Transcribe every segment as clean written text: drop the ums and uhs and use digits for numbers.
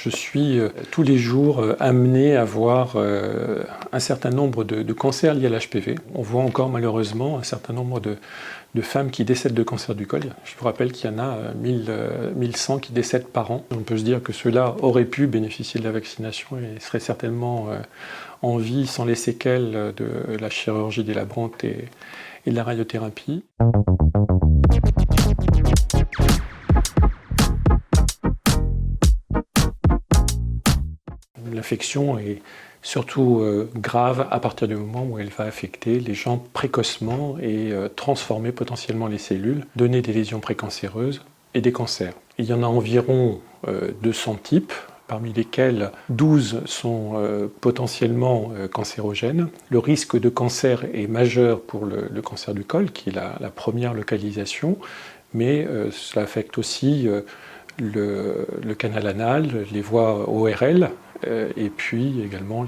je suis tous les jours amené à voir un certain nombre de cancers liés à l'HPV. On voit encore malheureusement un certain nombre de femmes qui décèdent de cancer du col. Je vous rappelle qu'il y en a 1100 qui décèdent par an. On peut se dire que ceux-là auraient pu bénéficier de la vaccination et seraient certainement en vie sans les séquelles de la chirurgie délabrante et de la radiothérapie. L'infection est surtout grave à partir du moment où elle va affecter les gens précocement et transformer potentiellement les cellules, donner des lésions précancéreuses et des cancers. Il y en a environ 200 types, parmi lesquels 12 sont potentiellement cancérogènes. Le risque de cancer est majeur pour le cancer du col, qui est la première localisation, mais cela affecte aussi le canal anal, les voies ORL, et puis également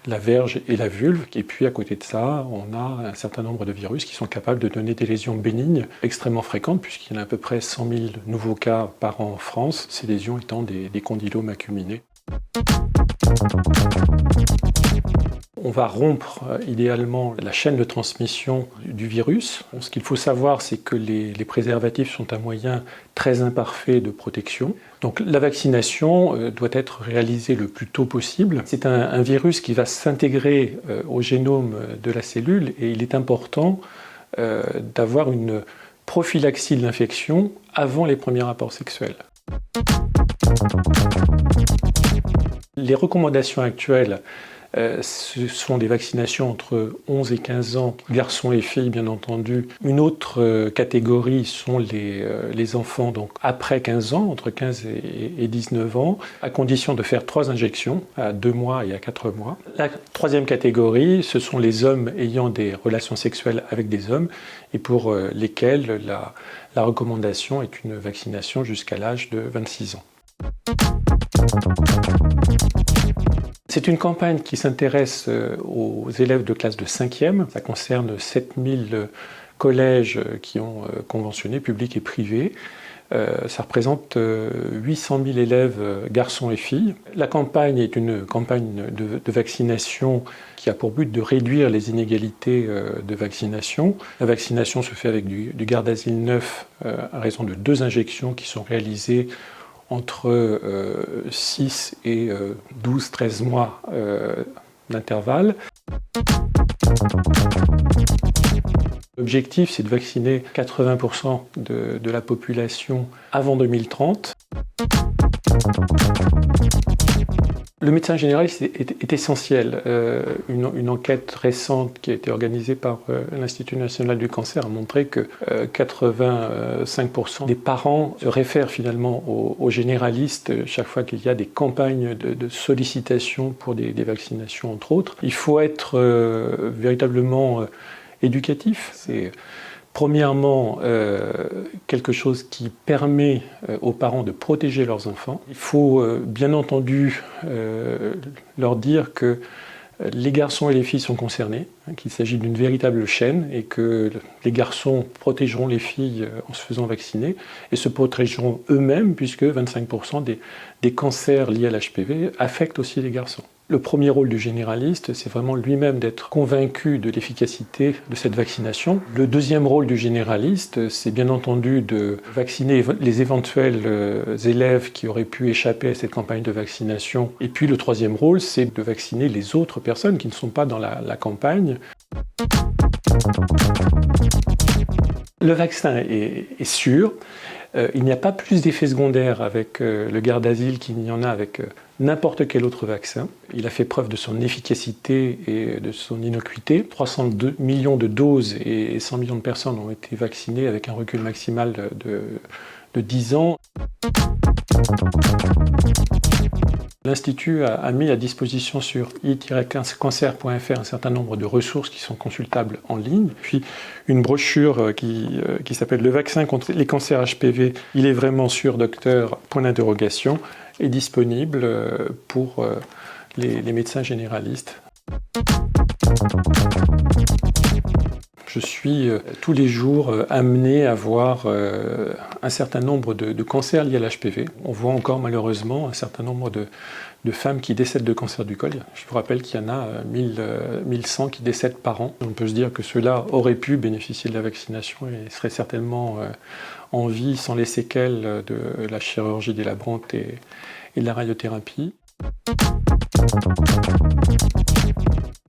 la verge et la vulve. Et puis à côté de ça, on a un certain nombre de virus qui sont capables de donner des lésions bénignes extrêmement fréquentes, puisqu'il y en a à peu près 100 000 nouveaux cas par an en France, ces lésions étant des condylomes acuminés. On va rompre idéalement la chaîne de transmission du virus. Ce qu'il faut savoir, c'est que les préservatifs sont un moyen très imparfait de protection. Donc la vaccination doit être réalisée le plus tôt possible. C'est un virus qui va s'intégrer au génome de la cellule et il est important d'avoir une prophylaxie de l'infection avant les premiers rapports sexuels. Les recommandations actuelles, ce sont des vaccinations entre 11 et 15 ans, garçons et filles bien entendu. Une autre catégorie sont les enfants donc après 15 ans, entre 15 et 19 ans, à condition de faire 3 injections à 2 mois et à 4 mois. La troisième catégorie, ce sont les hommes ayant des relations sexuelles avec des hommes et pour lesquels la recommandation est une vaccination jusqu'à l'âge de 26 ans. C'est une campagne qui s'intéresse aux élèves de classe de 5e. Ça concerne 7000 collèges qui ont conventionné, publics et privés. Ça représente 800 000 élèves, garçons et filles. La campagne est une campagne de vaccination qui a pour but de réduire les inégalités de vaccination. La vaccination se fait avec du Gardasil 9 à raison de 2 injections qui sont réalisées entre 6 et 12-13 mois d'intervalle. L'objectif, c'est de vacciner 80% de la population avant 2030. Le médecin généraliste est essentiel. Une enquête récente qui a été organisée par l'Institut national du cancer a montré que 85% des parents se réfèrent finalement aux généralistes chaque fois qu'il y a des campagnes de sollicitation pour des vaccinations, entre autres. Il faut être véritablement éducatif. C'est premièrement quelque chose qui permet aux parents de protéger leurs enfants. Il faut bien entendu leur dire que les garçons et les filles sont concernés, qu'il s'agit d'une véritable chaîne et que les garçons protégeront les filles en se faisant vacciner et se protégeront eux-mêmes puisque 25% des cancers liés à l'HPV affectent aussi les garçons. Le premier rôle du généraliste, c'est vraiment lui-même d'être convaincu de l'efficacité de cette vaccination. Le deuxième rôle du généraliste, c'est bien entendu de vacciner les éventuels élèves qui auraient pu échapper à cette campagne de vaccination. Et puis le troisième rôle, c'est de vacciner les autres personnes qui ne sont pas dans la campagne. Le vaccin est sûr. Il n'y a pas plus d'effets secondaires avec le Gardasil qu'il n'y en a avec n'importe quel autre vaccin. Il a fait preuve de son efficacité et de son innocuité. 302 millions de doses et 100 millions de personnes ont été vaccinées avec un recul maximal de 10 ans. L'Institut a mis à disposition sur i-cancer.fr un certain nombre de ressources qui sont consultables en ligne, puis une brochure qui s'appelle « Le vaccin contre les cancers HPV, il est vraiment sûr, docteur ?» est disponible pour les médecins généralistes. je suis tous les jours amené à voir un certain nombre de cancers liés à l'HPV. On voit encore malheureusement un certain nombre de femmes qui décèdent de cancer du col. Je vous rappelle qu'il y en a 1100 qui décèdent par an. On peut se dire que ceux-là auraient pu bénéficier de la vaccination et seraient certainement en vie sans les séquelles de la chirurgie délabrante et de la radiothérapie.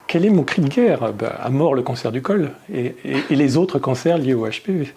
Quel est mon cri de guerre ? À mort le cancer du col et les autres cancers liés au HPV.